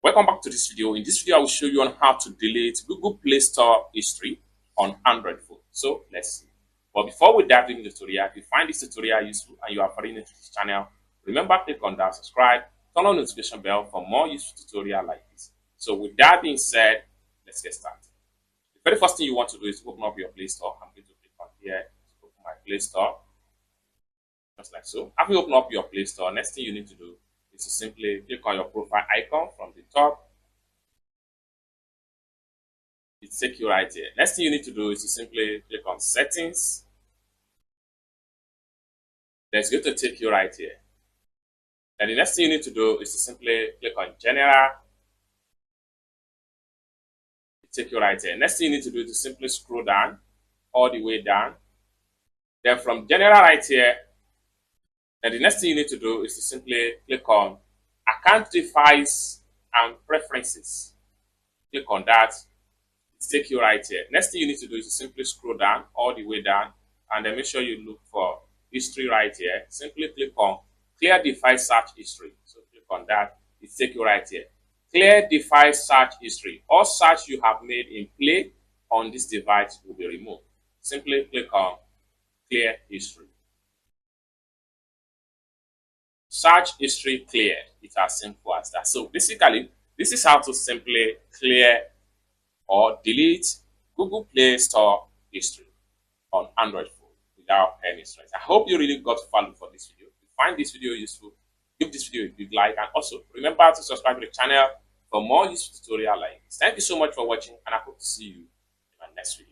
Welcome back to this video. In this video, I will show you on how to delete Google Play Store history on Android phone. So let's see. But before we dive into the tutorial, if you find this tutorial useful and you are foreign into this channel, remember click on that subscribe, turn on the notification bell for more useful tutorial like this. So with that being said, let's get started. The very first thing you want to do is open up your Play Store. I'm going to click on here to open my Play Store, just like so. After you open up your Play Store, next thing you need to do is to simply click on your profile icon from the top. It takes you right here. Next thing you need to do is to simply click on settings. Then it's going to take you right here. Then the next thing you need to do is to simply click on general. It takes you right here. Next thing you need to do is to simply scroll down all the way down. Then from general right here, then the next thing you need to do is to simply click on account device and preferences. Click on that. Take you right here. Next thing you need to do is to simply scroll down all the way down and then make sure you look for history right here. Simply click on clear device search history. So click on that. It take you right here. Clear device search history. All search you have made in play on this device will be removed. Simply click on clear history. Search history cleared. It's as simple as that. So basically, this is how to simply clear or delete Google Play Store history on Android phone without any stress. I hope you really got value for this video. If you find this video useful, give this video a big like, and also remember to subscribe to the channel for more useful tutorial like this. Thank you so much for watching, and I hope to see you in my next video.